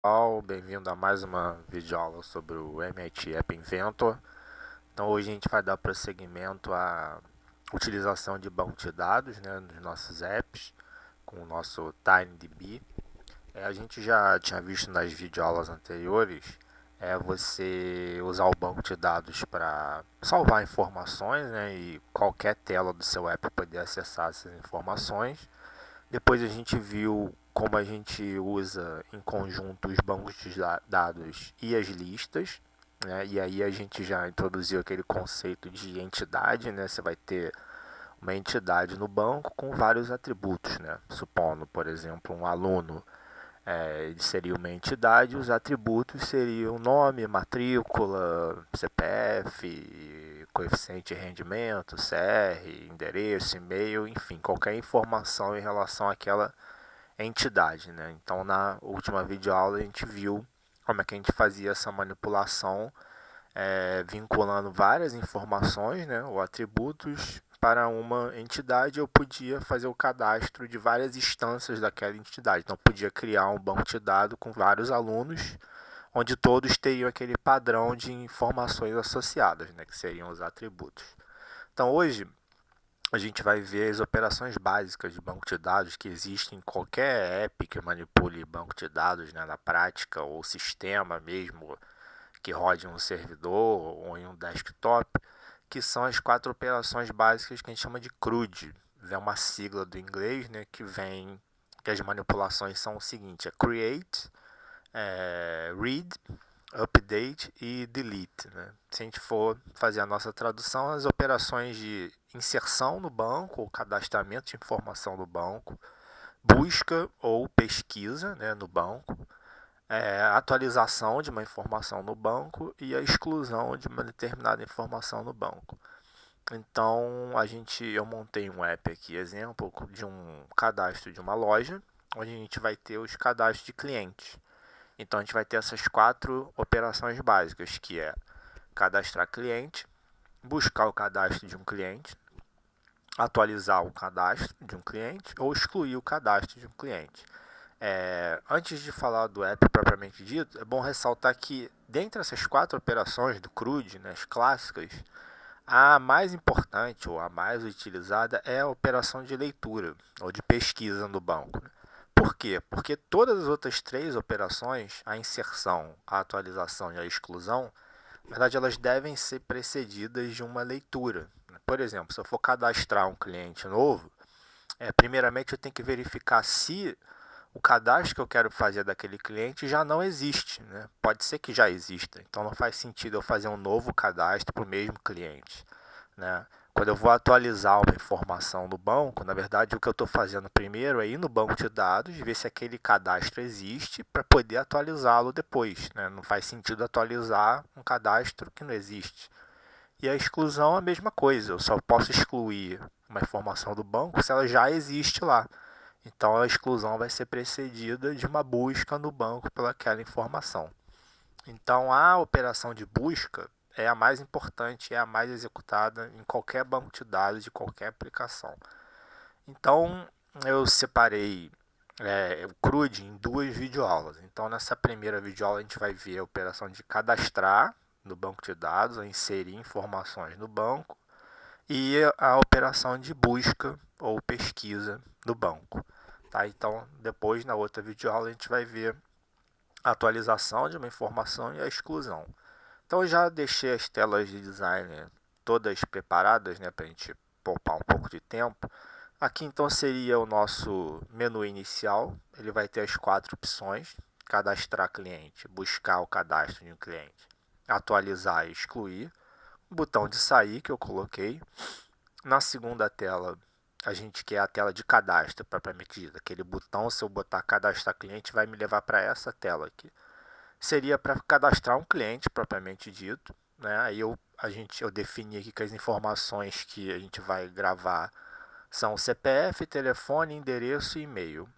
Pessoal, bem-vindo a mais uma videoaula sobre o MIT App Inventor. Então hoje a gente vai dar prosseguimento à utilização de banco de dados, né, nos nossos apps com o nosso TinyDB. A gente já tinha visto nas videoaulas anteriores você usar o banco de dados para salvar informações, né, e qualquer tela do seu app poder acessar essas informações. Depois a gente viu como a gente usa em conjunto os bancos de dados e as listas, né? E aí a gente já introduziu aquele conceito de entidade, né? Você vai ter uma entidade no banco com vários atributos, né? Supondo, por exemplo, um aluno, ele seria uma entidade, os atributos seriam nome, matrícula, CPF, coeficiente de rendimento, CR, endereço, e-mail, enfim, qualquer informação em relação àquela entidade, né? Então, na última videoaula a gente viu como é que a gente fazia essa manipulação, vinculando várias informações, né, ou atributos para uma entidade. Eu podia fazer o cadastro de várias instâncias daquela entidade. Então, podia criar um banco de dados com vários alunos, onde todos teriam aquele padrão de informações associadas, né, que seriam os atributos. Então, hoje a gente vai ver as operações básicas de banco de dados que existem em qualquer app que manipule banco de dados, né, na prática, ou sistema mesmo que rode em um servidor ou em um desktop, que são as quatro operações básicas que a gente chama de CRUD. É uma sigla do inglês, né, que as manipulações são o seguinte: create, read, update e delete, né? Se a gente for fazer a nossa tradução, as operações de inserção no banco, ou cadastramento de informação no banco, busca ou pesquisa, né, no banco, atualização de uma informação no banco e a exclusão de uma determinada informação no banco. Então eu montei um app aqui, exemplo de um cadastro de uma loja, onde a gente vai ter os cadastros de clientes. Então a gente vai ter essas quatro operações básicas, que é cadastrar cliente, buscar o cadastro de um cliente, atualizar o cadastro de um cliente ou excluir o cadastro de um cliente. Antes de falar do app propriamente dito, é bom ressaltar que dentre essas quatro operações do CRUD, né, as clássicas, a mais importante ou a mais utilizada é a operação de leitura ou de pesquisa no banco. Por quê? Porque todas as outras três operações, a inserção, a atualização e a exclusão, na verdade elas devem ser precedidas de uma leitura. Por exemplo, se eu for cadastrar um cliente novo, primeiramente eu tenho que verificar se o cadastro que eu quero fazer daquele cliente já não existe, né? Pode ser que já exista, então não faz sentido eu fazer um novo cadastro para o mesmo cliente, né? Quando eu vou atualizar uma informação no banco, na verdade o que eu estou fazendo primeiro é ir no banco de dados, ver se aquele cadastro existe para poder atualizá-lo depois, né? Não faz sentido atualizar um cadastro que não existe. E a exclusão é a mesma coisa, eu só posso excluir uma informação do banco se ela já existe lá. Então a exclusão vai ser precedida de uma busca no banco pelaquela informação. Então a operação de busca é a mais importante, é a mais executada em qualquer banco de dados de qualquer aplicação. Então eu separei o CRUD em duas videoaulas. Então nessa primeira videoaula a gente vai ver a operação de cadastrar no banco de dados, inserir informações no banco, e a operação de busca ou pesquisa no banco. Tá? Então, depois, na outra videoaula, a gente vai ver a atualização de uma informação e a exclusão. Então, eu já deixei as telas de design todas preparadas, né, para a gente poupar um pouco de tempo. Aqui, então, seria o nosso menu inicial. Ele vai ter as quatro opções: cadastrar cliente, buscar o cadastro de um cliente, atualizar e excluir. O botão de sair que eu coloquei. Na segunda tela, a gente quer a tela de cadastro propriamente dita. Aquele botão, se eu botar cadastrar cliente, vai me levar para essa tela aqui. Seria para cadastrar um cliente propriamente dito. Né? Aí eu defini aqui que as informações que a gente vai gravar são CPF, telefone, endereço e e-mail.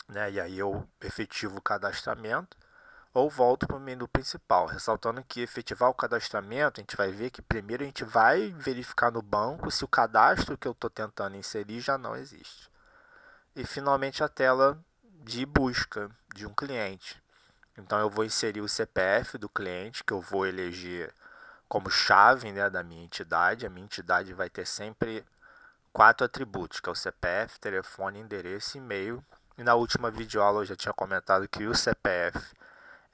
Né? E aí eu efetivo o cadastramento ou volto para o menu principal, ressaltando que efetivar o cadastramento, a gente vai ver que primeiro a gente vai verificar no banco se o cadastro que eu estou tentando inserir já não existe. E finalmente a tela de busca de um cliente. Então eu vou inserir o CPF do cliente, que eu vou eleger como chave, né, da minha entidade. A minha entidade vai ter sempre 4 atributos, que é o CPF, telefone, endereço e e-mail. E na última videoaula eu já tinha comentado que o CPF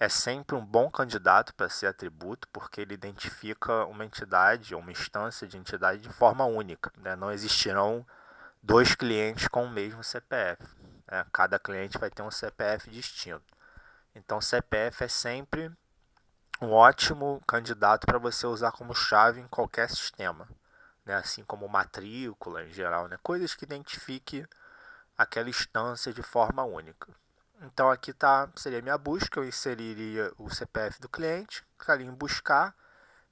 é sempre um bom candidato para ser atributo, porque ele identifica uma entidade ou uma instância de entidade de forma única, né? Não existirão dois clientes com o mesmo CPF, né? Cada cliente vai ter um CPF distinto. Então, CPF é sempre um ótimo candidato para você usar como chave em qualquer sistema, né? Assim como matrícula em geral, né? Coisas que identifiquem aquela instância de forma única. Então aqui seria a minha busca, eu inseriria o CPF do cliente, clicaria em buscar.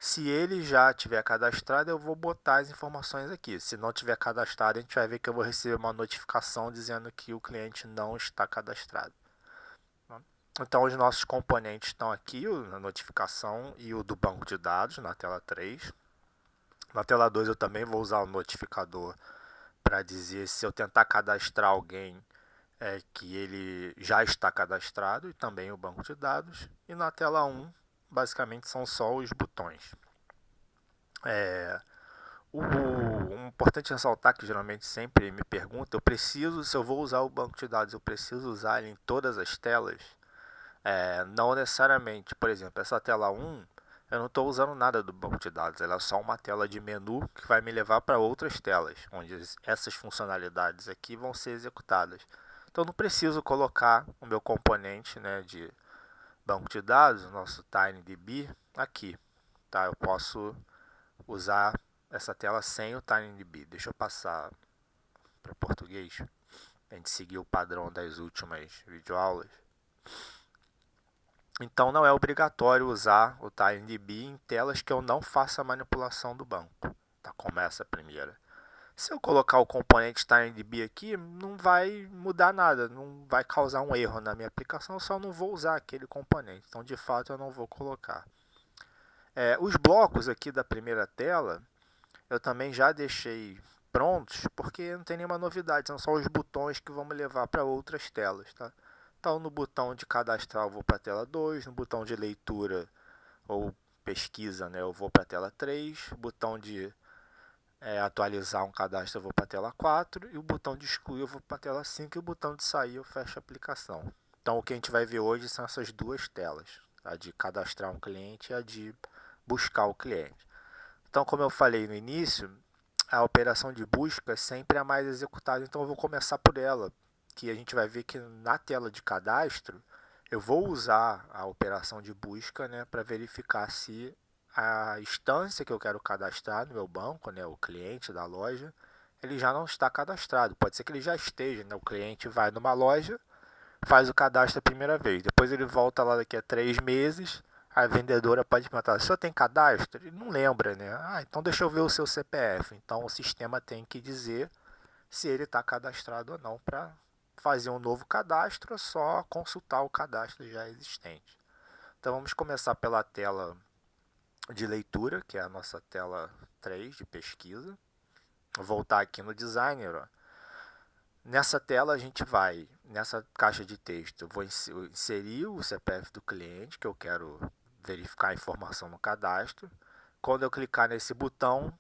Se ele já tiver cadastrado, eu vou botar as informações aqui. Se não tiver cadastrado, a gente vai ver que eu vou receber uma notificação dizendo que o cliente não está cadastrado. Então os nossos componentes estão aqui, a notificação e o do banco de dados na tela 3. Na tela 2 eu também vou usar o notificador para dizer se eu tentar cadastrar alguém que ele já está cadastrado e também o banco de dados. E na tela 1, basicamente são só os botões. O importante ressaltar que geralmente sempre me pergunta, se eu vou usar o banco de dados, eu preciso usar ele em todas as telas? Não necessariamente. Por exemplo, essa tela 1, eu não estou usando nada do banco de dados, ela é só uma tela de menu que vai me levar para outras telas, onde essas funcionalidades aqui vão ser executadas. Então não preciso colocar o meu componente, né, de banco de dados, o nosso TinyDB, aqui. Tá? Eu posso usar essa tela sem o TinyDB. Deixa eu passar para português, a gente seguir o padrão das últimas videoaulas. Então não é obrigatório usar o TinyDB em telas que eu não faça a manipulação do banco. Tá? Começa a primeira. Se eu colocar o componente TinyDB aqui, não vai mudar nada, não vai causar um erro na minha aplicação, eu só não vou usar aquele componente. Então, de fato, eu não vou colocar. Os blocos aqui da primeira tela, eu também já deixei prontos, porque não tem nenhuma novidade, são só os botões que vão me levar para outras telas. Tá? Então, no botão de cadastrar, eu vou para a tela 2, no botão de leitura ou pesquisa, né, eu vou para a tela 3, botão de atualizar um cadastro eu vou para a tela 4 e o botão de excluir eu vou para a tela 5 e o botão de sair eu fecho a aplicação. Então o que a gente vai ver hoje são essas duas telas, a de cadastrar um cliente e a de buscar o cliente. Então como eu falei no início, a operação de busca é sempre a mais executada, então eu vou começar por ela, que a gente vai ver que na tela de cadastro eu vou usar a operação de busca, né, para verificar se a instância que eu quero cadastrar no meu banco, né, o cliente da loja, ele já não está cadastrado. Pode ser que ele já esteja, né? O cliente vai numa loja, faz o cadastro a primeira vez, depois ele volta lá daqui a 3 meses, a vendedora pode perguntar, o senhor tem cadastro? Ele não lembra, né? Então deixa eu ver o seu CPF. Então o sistema tem que dizer se ele está cadastrado ou não. Para fazer um novo cadastro, é só consultar o cadastro já existente. Então vamos começar pela tela de leitura, que é a nossa tela 3 de pesquisa. Vou voltar aqui no Designer. Ó. Nessa tela a gente vai, nessa caixa de texto, vou inserir o CPF do cliente, que eu quero verificar a informação no cadastro. Quando eu clicar nesse botão,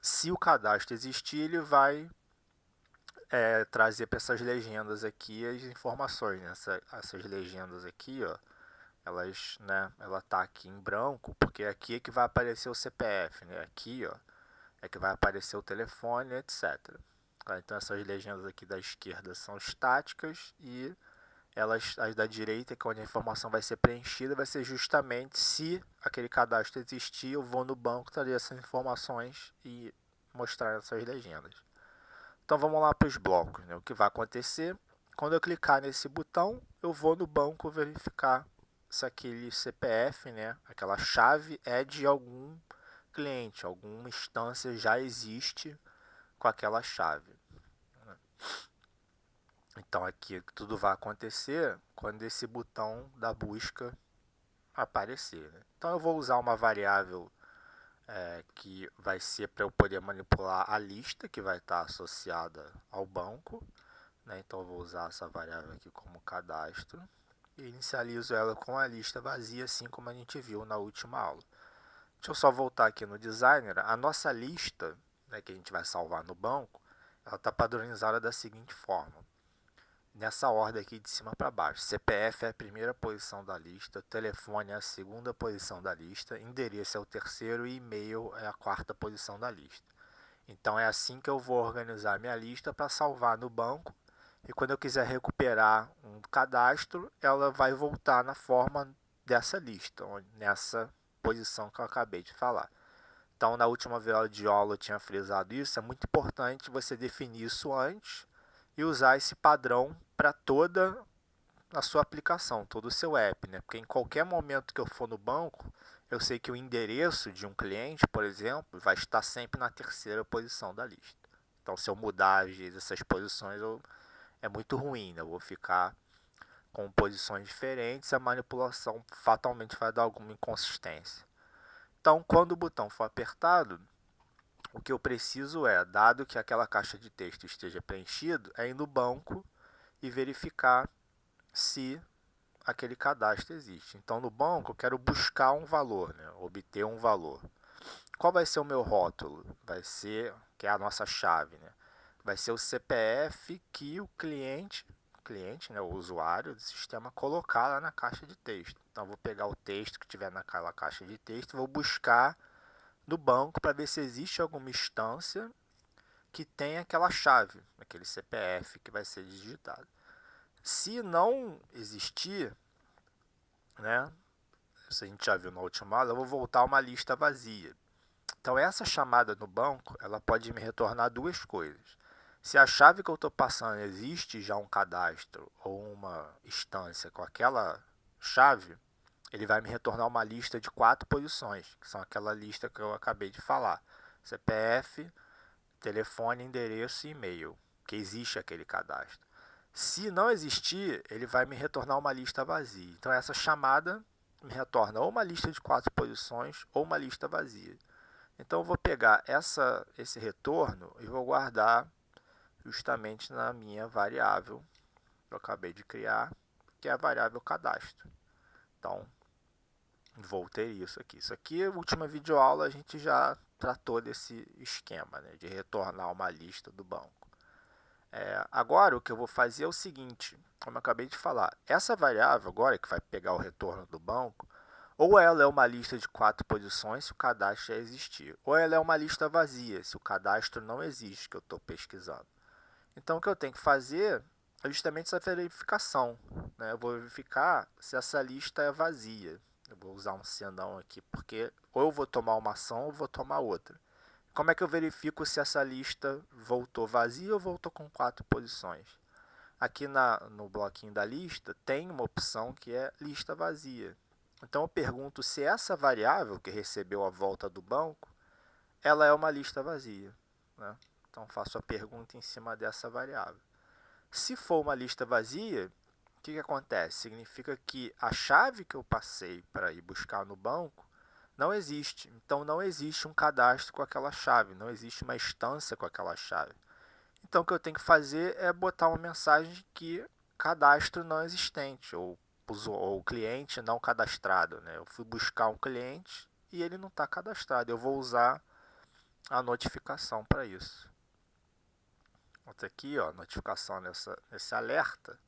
se o cadastro existir, ele vai trazer para essas legendas aqui as informações. Né? Essas legendas aqui, ó, ela tá aqui em branco, porque aqui é que vai aparecer o CPF, né? Aqui, ó, é que vai aparecer o telefone, etc. Então essas legendas aqui da esquerda são estáticas e as da direita, que é onde a informação vai ser preenchida, vai ser justamente se aquele cadastro existir, eu vou no banco, trazer essas informações e mostrar essas legendas. Então vamos lá para os blocos. Né? O que vai acontecer? Quando eu clicar nesse botão, eu vou no banco verificar se aquele CPF, né, aquela chave é de algum cliente, alguma instância já existe com aquela chave. Então aqui tudo vai acontecer quando esse botão da busca aparecer. Né? Então eu vou usar uma variável que vai ser para eu poder manipular a lista que vai estar associada ao banco. Né? Então eu vou usar essa variável aqui como cadastro. e inicializo ela com a lista vazia, assim como a gente viu na última aula. Deixa eu só voltar aqui no Designer. A nossa lista, né, que a gente vai salvar no banco, ela está padronizada da seguinte forma. Nessa ordem aqui de cima para baixo. CPF é a primeira posição da lista, telefone é a segunda posição da lista, endereço é o terceiro e e-mail é a quarta posição da lista. Então é assim que eu vou organizar minha lista para salvar no banco. E quando eu quiser recuperar um cadastro, ela vai voltar na forma dessa lista, nessa posição que eu acabei de falar. Então, na última aula de aula eu tinha frisado isso. É muito importante você definir isso antes e usar esse padrão para toda a sua aplicação, todo o seu app, né? Porque em qualquer momento que eu for no banco, eu sei que o endereço de um cliente, por exemplo, vai estar sempre na terceira posição da lista. Então, se eu mudar às vezes essas posições, é muito ruim, né? Eu vou ficar com posições diferentes, a manipulação fatalmente vai dar alguma inconsistência. Então, quando o botão for apertado, o que eu preciso é, dado que aquela caixa de texto esteja preenchida, é ir no banco e verificar se aquele cadastro existe. Então, no banco, eu quero buscar um valor, né? Obter um valor. Qual vai ser o meu rótulo? Vai ser, que é a nossa chave, né? Vai ser o CPF que o cliente, né, o usuário do sistema, colocar lá na caixa de texto. Então, eu vou pegar o texto que tiver naquela caixa de texto e vou buscar no banco para ver se existe alguma instância que tem aquela chave, aquele CPF que vai ser digitado. Se não existir, né, isso a gente já viu na última aula, eu vou voltar a uma lista vazia. Então essa chamada no banco, ela pode me retornar duas coisas. Se a chave que eu estou passando existe já um cadastro ou uma instância com aquela chave, ele vai me retornar uma lista de 4 posições, que são aquela lista que eu acabei de falar. CPF, telefone, endereço e e-mail, que existe aquele cadastro. Se não existir, ele vai me retornar uma lista vazia. Então essa chamada me retorna ou uma lista de 4 posições ou uma lista vazia. Então eu vou pegar esse retorno e vou guardar justamente na minha variável que eu acabei de criar, que é a variável cadastro. Então vou ter isso aqui. Isso aqui, na última videoaula, a gente já tratou desse esquema, né, de retornar uma lista do banco. Agora o que eu vou fazer é o seguinte, como eu acabei de falar, essa variável agora que vai pegar o retorno do banco, ou ela é uma lista de 4 posições se o cadastro já existir, ou ela é uma lista vazia se o cadastro não existe que eu estou pesquisando. Então o que eu tenho que fazer é justamente essa verificação, né? Eu vou verificar se essa lista é vazia. Eu vou usar um senão aqui, porque ou eu vou tomar uma ação ou vou tomar outra. Como é que eu verifico se essa lista voltou vazia ou voltou com 4 posições? Aqui no bloquinho da lista tem uma opção que é lista vazia. Então eu pergunto se essa variável que recebeu a volta do banco, ela é uma lista vazia, né? Então faço a pergunta em cima dessa variável. Se for uma lista vazia, o que acontece? Significa que a chave que eu passei para ir buscar no banco não existe. Então não existe um cadastro com aquela chave, não existe uma instância com aquela chave. Então o que eu tenho que fazer é botar uma mensagem que cadastro não existente, ou cliente não cadastrado, né? Eu fui buscar um cliente e ele não está cadastrado. Eu vou usar a notificação para isso. Outra aqui, ó, notificação nesse alerta,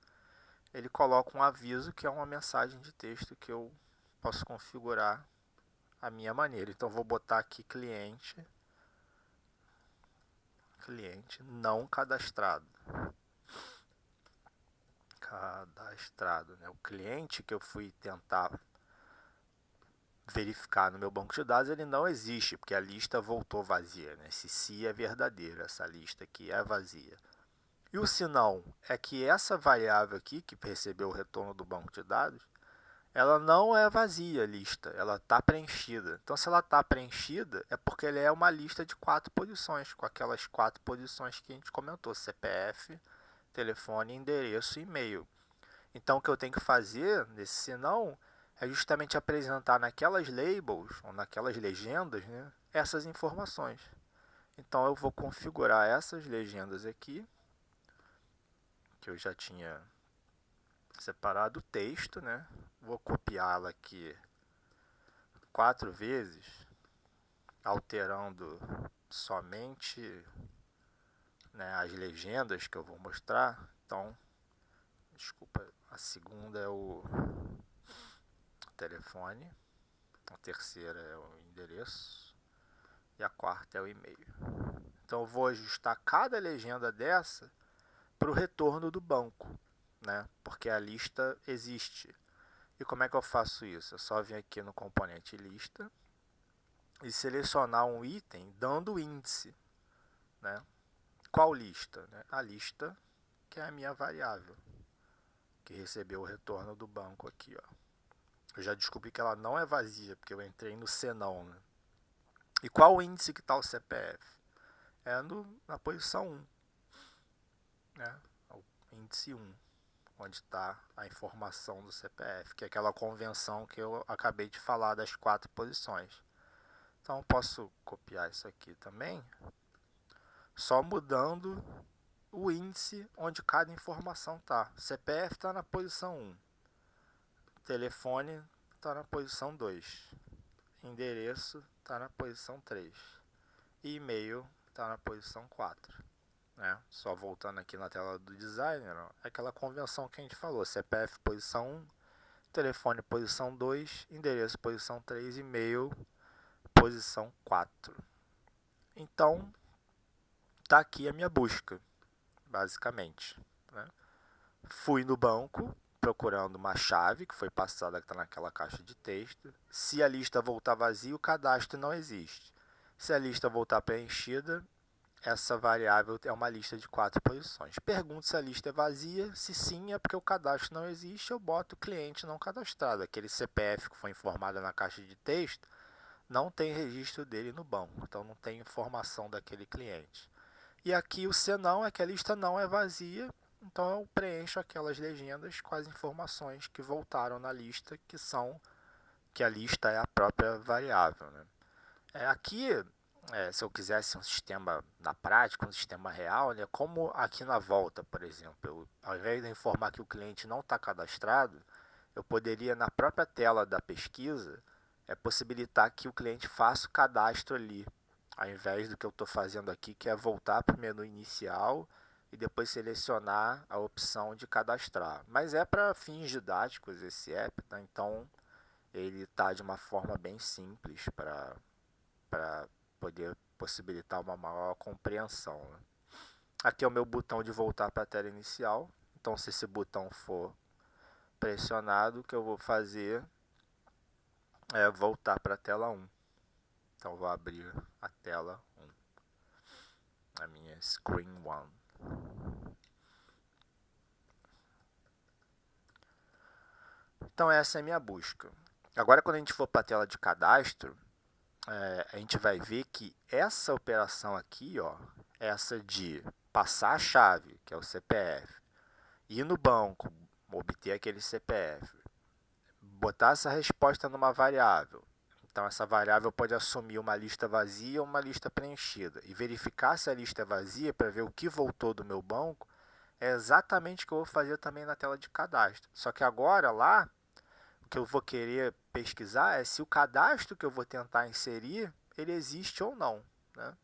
ele coloca um aviso que é uma mensagem de texto que eu posso configurar a minha maneira. Então vou botar aqui cliente não cadastrado. Né? O cliente que eu fui tentar verificar no meu banco de dados, ele não existe, porque a lista voltou vazia, né? Se é verdadeiro, essa lista aqui é vazia. E o senão é que essa variável aqui, que recebeu o retorno do banco de dados, ela não é vazia a lista, ela está preenchida. Então, se ela está preenchida, é porque ela é uma lista de 4 posições, com aquelas 4 posições que a gente comentou, CPF, telefone, endereço e e-mail. Então, o que eu tenho que fazer nesse senão é justamente apresentar naquelas labels, ou naquelas legendas, né, essas informações. Então, eu vou configurar essas legendas aqui, que eu já tinha separado o texto, né? Vou copiá-la aqui 4 vezes, alterando somente, né, as legendas que eu vou mostrar. Então, desculpa, a segunda é o telefone, a terceira é o endereço e a quarta é o e-mail. Então eu vou ajustar cada legenda dessa para o retorno do banco, né? Porque a lista existe. E como é que eu faço isso? É só vir aqui no componente lista e selecionar um item dando o índice, né? Qual lista? Né? A lista que é a minha variável, que recebeu o retorno do banco aqui, ó. Eu já descobri que ela não é vazia, porque eu entrei no senão, né? E qual o índice que está o CPF? É na posição 1, né? O índice 1, onde está a informação do CPF, que é aquela convenção que eu acabei de falar das 4 posições. Então eu posso copiar isso aqui também, só mudando o índice onde cada informação está. CPF está na posição 1, telefone está na posição 2, endereço está na posição 3 e e-mail está na posição 4. Né? Só voltando aqui na tela do designer, ó, é aquela convenção que a gente falou: CPF posição 1, telefone posição 2, endereço posição 3, e-mail posição 4. Então, tá aqui a minha busca, basicamente. Né? Fui no banco procurando uma chave que foi passada, que está naquela caixa de texto. Se a lista voltar vazia, o cadastro não existe. Se a lista voltar preenchida, essa variável é uma lista de 4 posições. Pergunto se a lista é vazia. Se sim, é porque o cadastro não existe. Eu boto cliente não cadastrado. Aquele CPF que foi informado na caixa de texto não tem registro dele no banco. Então não tem informação daquele cliente. E aqui o senão é que a lista não é vazia. Então eu preencho aquelas legendas com as informações que voltaram na lista, que a lista é a própria variável. Né? Aqui, se eu quisesse um sistema na prática, um sistema real, né, como aqui na volta, por exemplo, ao invés de informar que o cliente não está cadastrado, eu poderia, na própria tela da pesquisa, possibilitar que o cliente faça o cadastro ali, ao invés do que eu estou fazendo aqui, que é voltar para o menu inicial e depois selecionar a opção de cadastrar. Mas é para fins didáticos esse app, tá? Então ele está de uma forma bem simples para poder possibilitar uma maior compreensão. Né? Aqui é o meu botão de voltar para a tela inicial. Então, se esse botão for pressionado, o que eu vou fazer é voltar para a tela 1. Então, vou abrir a tela 1, a minha Screen 1. Então, essa é a minha busca. Agora, quando a gente for para a tela de cadastro, a gente vai ver que essa operação aqui, ó, essa de passar a chave, que é o CPF, ir no banco, obter aquele CPF, botar essa resposta numa variável. Então, essa variável pode assumir uma lista vazia ou uma lista preenchida. E verificar se a lista é vazia para ver o que voltou do meu banco é exatamente o que eu vou fazer também na tela de cadastro. Só que agora lá, o que eu vou querer pesquisar é se o cadastro que eu vou tentar inserir, ele existe ou não. Né?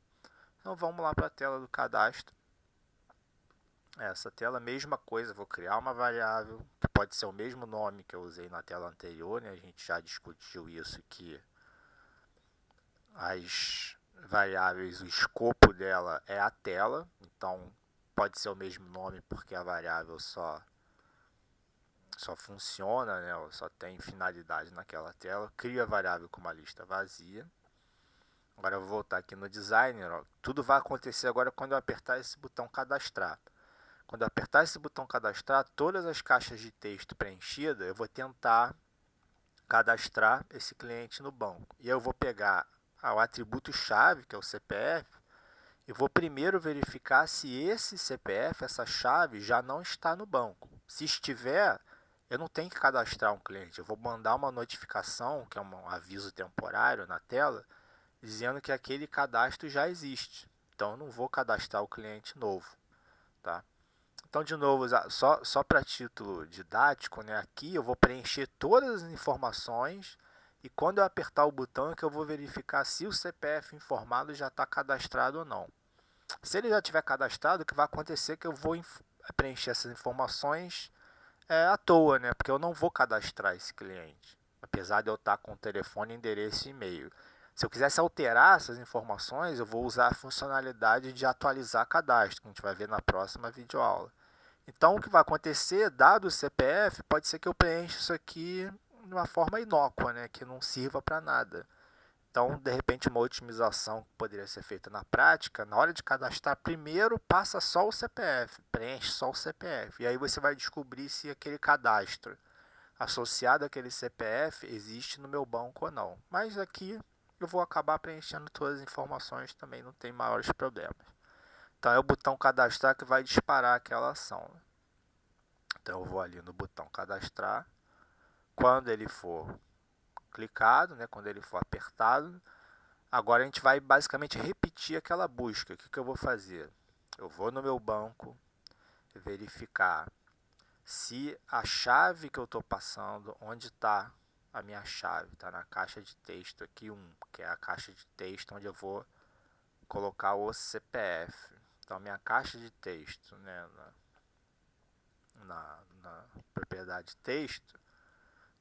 Então, vamos lá para a tela do cadastro. Essa tela, mesma coisa, vou criar uma variável, que pode ser o mesmo nome que eu usei na tela anterior, né? A gente já discutiu isso, que as variáveis, o escopo dela é a tela, então pode ser o mesmo nome porque a variável só funciona, né? Só tem finalidade naquela tela. Cria a variável com uma lista vazia. Agora eu vou voltar aqui no designer, ó. Tudo vai acontecer agora quando eu apertar esse botão cadastrar. Quando eu apertar esse botão cadastrar, todas as caixas de texto preenchidas, eu vou tentar cadastrar esse cliente no banco. E eu vou pegar o atributo chave, que é o CPF, e vou primeiro verificar se esse CPF, essa chave, já não está no banco. Se estiver, eu não tenho que cadastrar um cliente. Eu vou mandar uma notificação, que é um aviso temporário na tela, dizendo que aquele cadastro já existe. Então eu não vou cadastrar o cliente novo. Tá? Então, de novo, só para título didático, né, aqui eu vou preencher todas as informações e quando eu apertar o botão é que eu vou verificar se o CPF informado já está cadastrado ou não. Se ele já tiver cadastrado, o que vai acontecer é que eu vou preencher essas informações à toa, né, porque eu não vou cadastrar esse cliente, apesar de eu estar com o telefone, endereço e e-mail. Se eu quisesse alterar essas informações, eu vou usar a funcionalidade de atualizar cadastro, que a gente vai ver na próxima videoaula. Então, o que vai acontecer, dado o CPF, pode ser que eu preencha isso aqui de uma forma inócua, né, que não sirva para nada. Então, de repente, uma otimização que poderia ser feita na prática, na hora de cadastrar, primeiro passa só o CPF, preenche só o CPF. E aí você vai descobrir se aquele cadastro associado àquele CPF existe no meu banco ou não. Mas aqui eu vou acabar preenchendo todas as informações também, não tem maiores problemas. Então é o botão cadastrar que vai disparar aquela ação. Então eu vou ali no botão cadastrar. Quando ele for clicado, né, quando ele for apertado, agora a gente vai basicamente repetir aquela busca. O que eu vou fazer? Eu vou no meu banco, verificar se a chave que eu estou passando, onde está a minha chave, está na caixa de texto aqui, que é a caixa de texto onde eu vou colocar o CPF. Então, minha caixa de texto, né, na propriedade texto,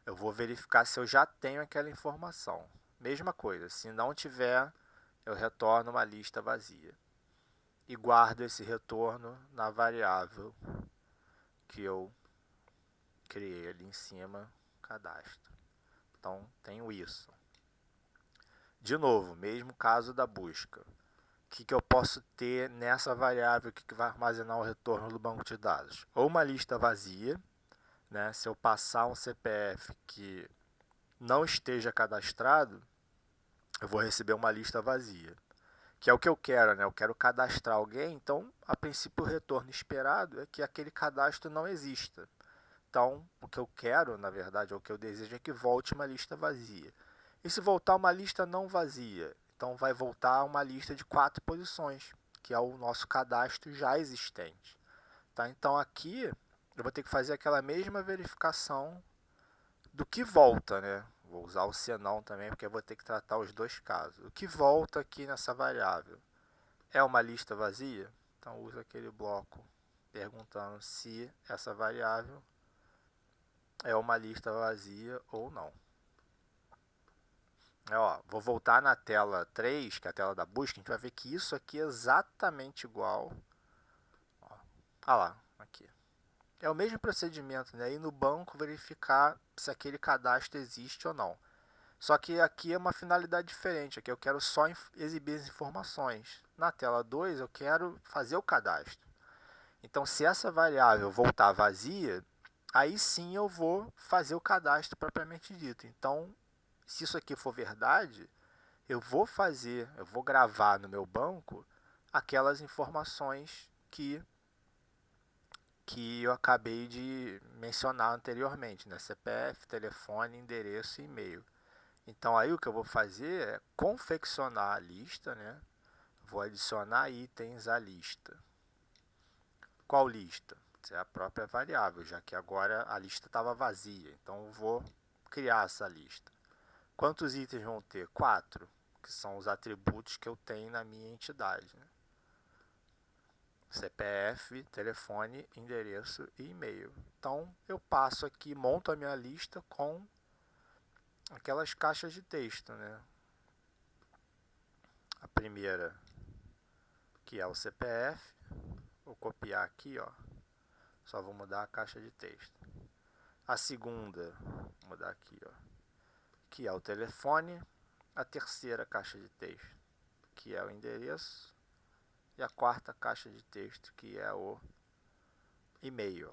eu vou verificar se eu já tenho aquela informação. Mesma coisa, se não tiver, eu retorno uma lista vazia. E guardo esse retorno na variável que eu criei ali em cima, cadastro. Então, tenho isso. De novo, mesmo caso da busca. O que eu posso ter nessa variável que vai armazenar o retorno do banco de dados? Ou uma lista vazia, né? Se eu passar um CPF que não esteja cadastrado, eu vou receber uma lista vazia. Que é o que eu quero, né? Eu quero cadastrar alguém, então, a princípio, o retorno esperado é que aquele cadastro não exista. Então, o que eu quero, na verdade, ou o que eu desejo é que volte uma lista vazia. E se voltar uma lista não vazia? Então, vai voltar uma lista de 4 posições, que é o nosso cadastro já existente. Tá? Então, aqui, eu vou ter que fazer aquela mesma verificação do que volta, né? Vou usar o senão também, porque eu vou ter que tratar os dois casos. O que volta aqui nessa variável é uma lista vazia? Então, uso aquele bloco perguntando se essa variável é uma lista vazia ou não. Vou voltar na tela 3, que é a tela da busca, a gente vai ver que isso aqui é exatamente igual. Olha lá, aqui. É o mesmo procedimento, né? Ir no banco verificar se aquele cadastro existe ou não. Só que aqui é uma finalidade diferente, aqui eu quero só exibir as informações. Na tela 2 eu quero fazer o cadastro. Então, se essa variável voltar vazia, aí sim eu vou fazer o cadastro propriamente dito. Então, se isso aqui for verdade, eu vou gravar no meu banco aquelas informações que eu acabei de mencionar anteriormente, né? CPF, telefone, endereço e e-mail. Então aí o que eu vou fazer é confeccionar a lista, né? Vou adicionar itens à lista. Qual lista? É a própria variável, já que agora a lista estava vazia. Então eu vou criar essa lista. Quantos itens vão ter? 4, que são os atributos que eu tenho na minha entidade, né? CPF, telefone, endereço e e-mail. Então eu passo aqui, monto a minha lista com aquelas caixas de texto, né? A primeira, que é o CPF, vou copiar aqui, ó. Só vou mudar a caixa de texto. A segunda, vou mudar aqui, ó, que é o telefone. A terceira caixa de texto, que é o endereço. E a quarta caixa de texto, que é o e-mail.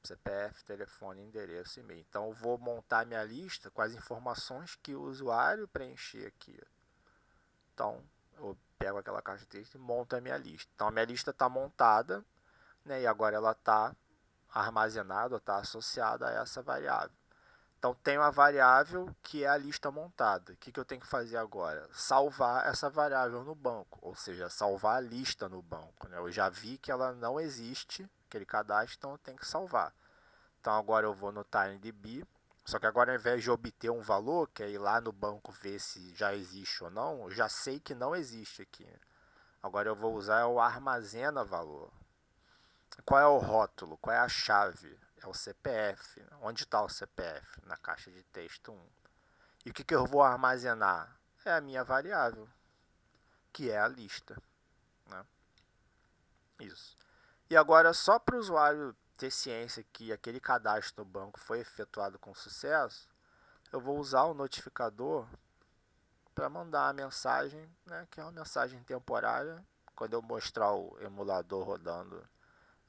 CPF, telefone, endereço e e-mail. Então eu vou montar minha lista com as informações que o usuário preencher aqui. Então eu pego aquela caixa de texto e monto a minha lista. Então a minha lista está montada, né, e agora ela está armazenada, está associada a essa variável. Então tem uma variável que é a lista montada. O que eu tenho que fazer agora? Salvar essa variável no banco, ou seja, salvar a lista no banco, né? Eu já vi que ela não existe aquele cadastro, então eu tenho que salvar. Então agora eu vou no TinyDB, só que agora ao invés de obter um valor, que é ir lá no banco ver se já existe ou não, eu já sei que não existe aqui. Agora eu vou usar o armazena valor. Qual é o rótulo? Qual é a chave? É o CPF. Onde está o CPF? Na caixa de texto 1. E o que eu vou armazenar? É a minha variável, que é a lista. Né? Isso. E agora, só para o usuário ter ciência que aquele cadastro no banco foi efetuado com sucesso, eu vou usar o notificador para mandar a mensagem, né, que é uma mensagem temporária. Quando eu mostrar o emulador rodando,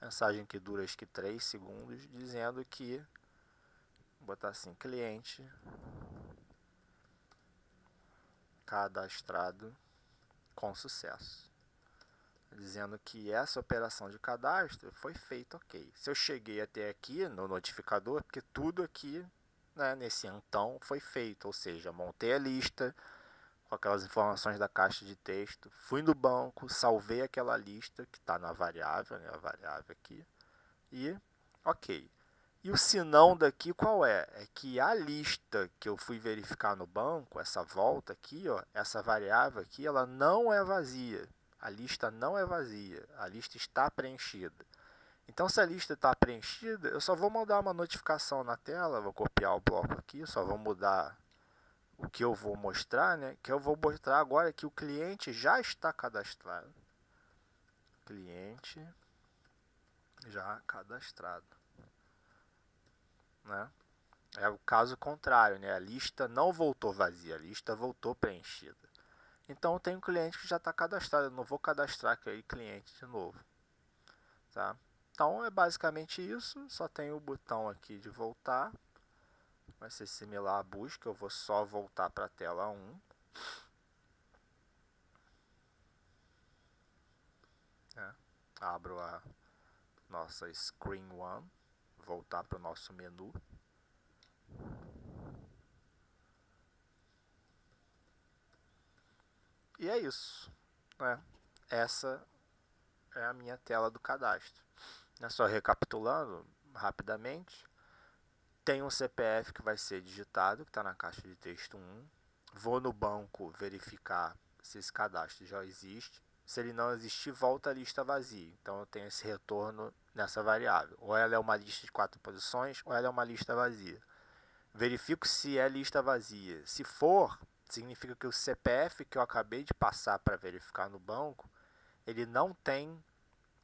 mensagem que dura acho que 3 segundos, dizendo que, vou botar assim, cliente cadastrado com sucesso. Dizendo que essa operação de cadastro foi feita ok. Se eu cheguei até aqui no notificador, porque tudo aqui, né, nesse então foi feito, ou seja, montei a lista com aquelas informações da caixa de texto, fui no banco, salvei aquela lista que está na variável, né, a variável aqui, e ok. E o sinão daqui qual é? É que a lista que eu fui verificar no banco, essa volta aqui, ó, essa variável aqui, ela não é vazia. A lista não é vazia, a lista está preenchida. Então, se a lista está preenchida, eu só vou mandar uma notificação na tela, vou copiar o bloco aqui, só vou mudar o que eu vou mostrar, né? Que eu vou mostrar agora que o cliente já está cadastrado. Cliente já cadastrado, né? É o caso contrário, né? A lista não voltou vazia, a lista voltou preenchida. Então, tem um cliente que já está cadastrado, eu não vou cadastrar aquele cliente de novo. Tá? Então, é basicamente isso, só tem o botão aqui de voltar. Vai ser similar à busca, eu vou só voltar para a tela 1. Né? Abro a nossa Screen 1, voltar para o nosso menu. E é isso. Né? Essa é a minha tela do cadastro. Só recapitulando rapidamente, tem um CPF que vai ser digitado, que está na caixa de texto 1. Vou no banco verificar se esse cadastro já existe. Se ele não existir, volta a lista vazia. Então eu tenho esse retorno nessa variável. Ou ela é uma lista de 4 posições, ou ela é uma lista vazia. Verifico se é lista vazia. Se for, significa que o CPF que eu acabei de passar para verificar no banco, ele não tem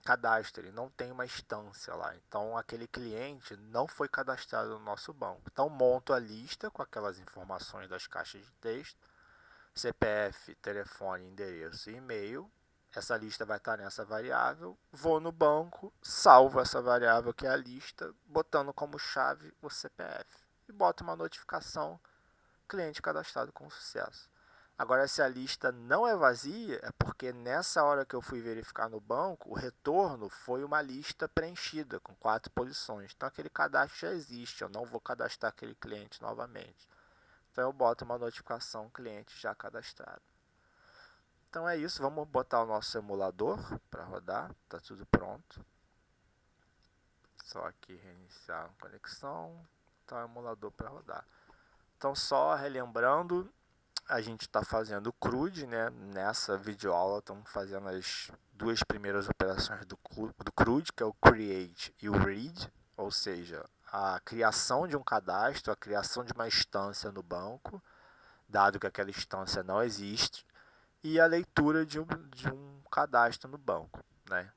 cadastro, ele não tem uma instância lá. Então aquele cliente não foi cadastrado no nosso banco. Então monto a lista com aquelas informações das caixas de texto, CPF, telefone, endereço e e-mail. Essa lista vai estar nessa variável. Vou no banco, salvo essa variável que é a lista, botando como chave o CPF. E boto uma notificação, cliente cadastrado com sucesso. Agora, se a lista não é vazia, é porque nessa hora que eu fui verificar no banco, o retorno foi uma lista preenchida com 4 posições. Então, aquele cadastro já existe, eu não vou cadastrar aquele cliente novamente. Então, eu boto uma notificação cliente já cadastrado. Então, é isso. Vamos botar o nosso emulador para rodar. Está tudo pronto. Só aqui reiniciar a conexão. Está o emulador para rodar. Então, só relembrando, a gente está fazendo o CRUD, né? Nessa videoaula estamos fazendo as duas primeiras operações do CRUD, que é o Create e o Read, ou seja, a criação de um cadastro, a criação de uma instância no banco, dado que aquela instância não existe, e a leitura de um cadastro no banco. Né?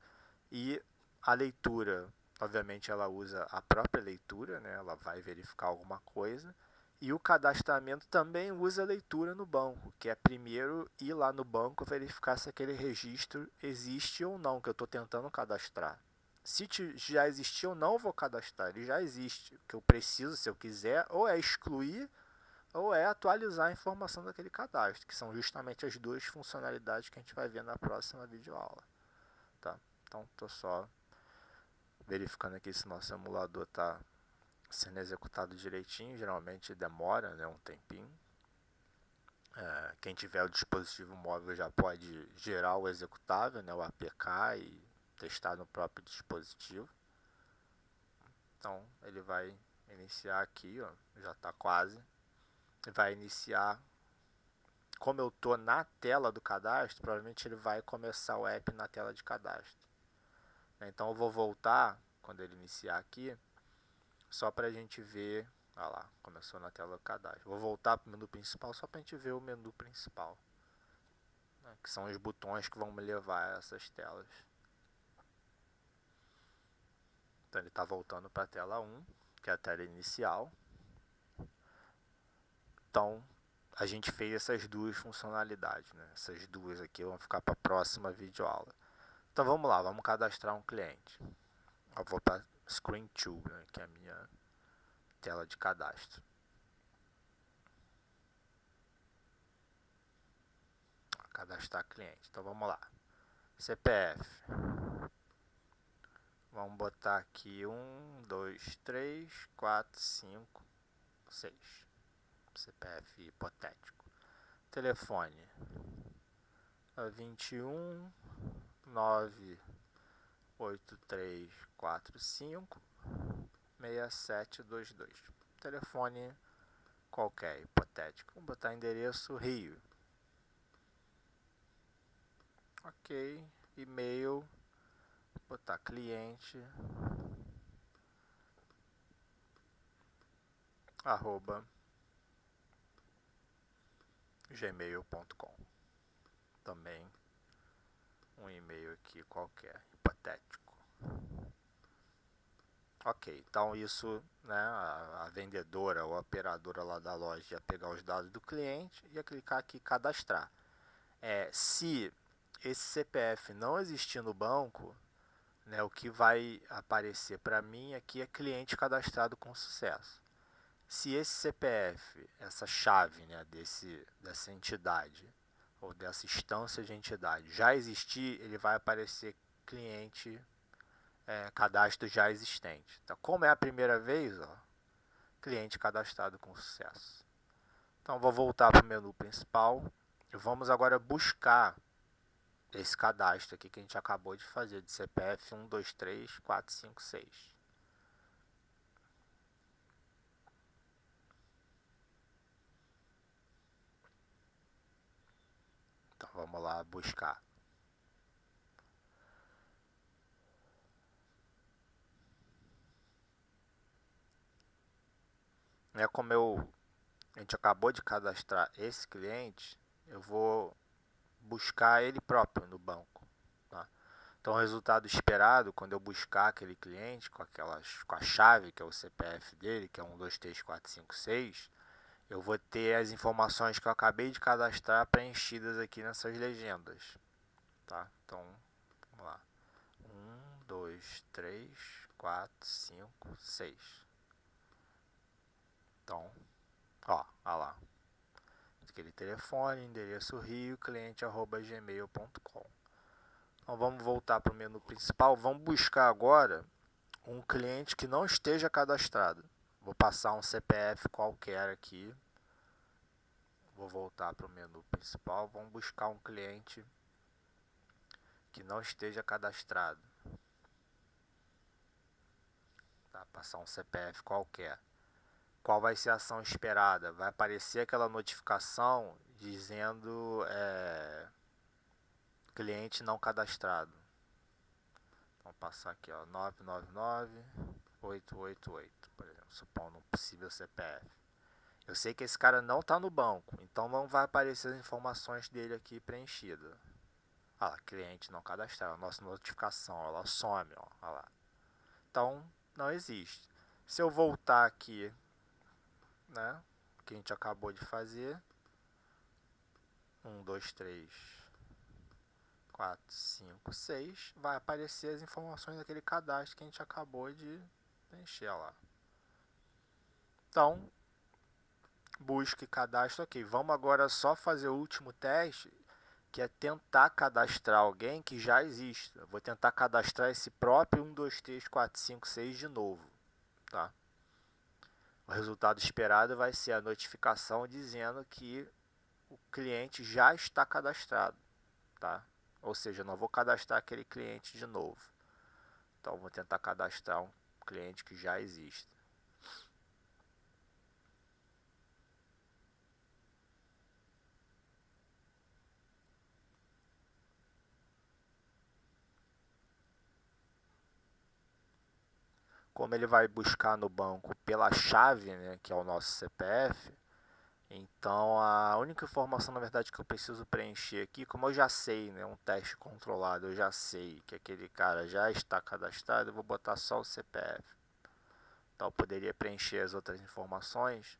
E a leitura, obviamente, ela usa a própria leitura, né? Ela vai verificar alguma coisa. E o cadastramento também usa a leitura no banco, que é primeiro ir lá no banco verificar se aquele registro existe ou não, que eu estou tentando cadastrar. Se já existir ou não, eu vou cadastrar. Ele já existe. O que eu preciso, se eu quiser, ou é excluir ou é atualizar a informação daquele cadastro, que são justamente as duas funcionalidades que a gente vai ver na próxima videoaula. Tá? Então, estou só verificando aqui se nosso emulador está sendo executado direitinho. Geralmente demora, né, um tempinho. Quem tiver o dispositivo móvel já pode gerar o executável, né, o APK, e testar no próprio dispositivo. Então ele vai iniciar aqui, ó, já está quase. Vai iniciar. Como eu estou na tela do cadastro, provavelmente ele vai começar o app na tela de cadastro. Então eu vou voltar quando ele iniciar aqui, só para a gente ver. Olha lá, começou na tela do cadastro. Vou voltar para o menu principal só para a gente ver o menu principal, né, que são os botões que vão me levar a essas telas. Então ele está voltando para a tela 1, que é a tela inicial. Então a gente fez essas duas funcionalidades, né? Essas duas aqui vão ficar para a próxima videoaula. Então vamos lá, vamos cadastrar um cliente. Eu vou para Screen 2, né, que é a minha tela de cadastro. Cadastrar cliente. Então vamos lá. CPF. Vamos botar aqui 1, 2, 3, 4, 5, 6. CPF hipotético. Telefone. 21 98345 6722. Telefone qualquer, hipotético. Vamos botar endereço Rio. Ok. E-mail. Botar cliente @gmail.com. Também um e-mail aqui qualquer, hipotético. Ok, então isso, né, a vendedora ou a operadora lá da loja ia pegar os dados do cliente e ia clicar aqui cadastrar. Se esse CPF não existir no banco, né, o que vai aparecer para mim aqui é cliente cadastrado com sucesso. Se esse CPF, essa chave, né, dessa entidade ou dessa instância de entidade já existir, ele vai aparecer cliente cadastro já existente. Então, como é a primeira vez, ó, cliente cadastrado com sucesso. Então, vou voltar para o menu principal e vamos agora buscar esse cadastro aqui que a gente acabou de fazer de CPF 123456. Então vamos lá buscar. Como a gente acabou de cadastrar esse cliente, eu vou buscar ele próprio no banco. Tá? Então o resultado esperado, quando eu buscar aquele cliente com a chave, que é o CPF dele, que é 123456, eu vou ter as informações que eu acabei de cadastrar preenchidas aqui nessas legendas. Tá? Então, vamos lá. 2, 3, 4, 5, 6. Então, olha lá. Aquele telefone, endereço Rio, cliente@gmail.com. Então vamos voltar para o menu principal. Vamos buscar agora um cliente que não esteja cadastrado. Vou passar um CPF qualquer aqui. Vou voltar para o menu principal. Vamos buscar um cliente que não esteja cadastrado. Tá? Passar um CPF qualquer. Qual vai ser a ação esperada? Vai aparecer aquela notificação dizendo cliente não cadastrado. Vamos passar aqui, ó, 999-888, por exemplo, supondo um possível CPF. Eu sei que esse cara não está no banco, então não vai aparecer as informações dele aqui preenchidas. Olha lá, cliente não cadastrado, nossa notificação, ela some, ó, olha lá. Então, não existe. Se eu voltar aqui, né, que a gente acabou de fazer, 1, 2, 3, 4, 5, 6, vai aparecer as informações daquele cadastro que a gente acabou de preencher lá. Então, busque cadastro aqui. Vamos agora só fazer o último teste, que é tentar cadastrar alguém que já existe. Eu vou tentar cadastrar esse próprio 1, 2, 3, 4, 5, 6 de novo. Tá? O resultado esperado vai ser a notificação dizendo que o cliente já está cadastrado. Tá? Ou seja, eu não vou cadastrar aquele cliente de novo. Então, vou tentar cadastrar um cliente que já existe. Como ele vai buscar no banco pela chave, né, que é o nosso CPF, então a única informação na verdade que eu preciso preencher aqui, como eu já sei, né, um teste controlado, eu já sei que aquele cara já está cadastrado, eu vou botar só o CPF. Então eu poderia preencher as outras informações,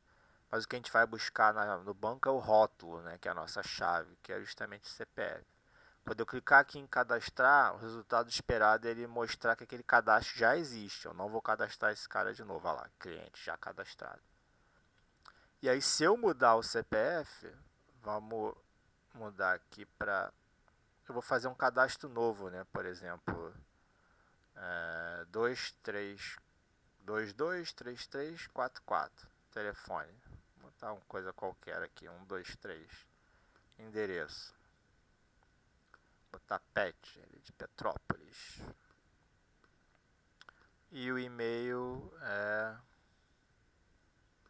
mas o que a gente vai buscar no banco é o rótulo, né, que é a nossa chave, que é justamente o CPF. Quando eu clicar aqui em cadastrar, o resultado esperado é ele mostrar que aquele cadastro já existe. Eu não vou cadastrar esse cara de novo. Olha lá, cliente já cadastrado. E aí, se eu mudar o CPF, vamos mudar aqui para... Eu vou fazer um cadastro novo, né? Por exemplo, 223344. Telefone. Vou botar uma coisa qualquer aqui. 123. Endereço. Vou botar Pet, ele de Petrópolis. E o e-mail é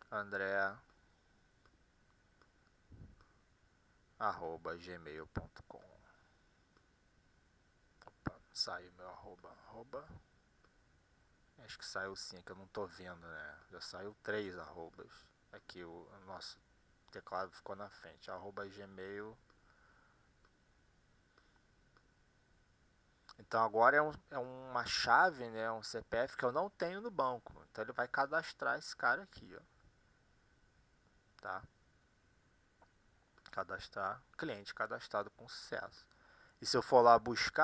andrea@gmail.com. Opa, saiu meu arroba. Acho que saiu sim, que eu não tô vendo, né? Já saiu 3 arrobas. Aqui o nosso teclado ficou na frente. @gmail. Então agora é uma chave, né? Um CPF que eu não tenho no banco. Então ele vai cadastrar esse cara aqui, ó. Tá? Cadastrar, cliente cadastrado com sucesso. E se eu for lá buscar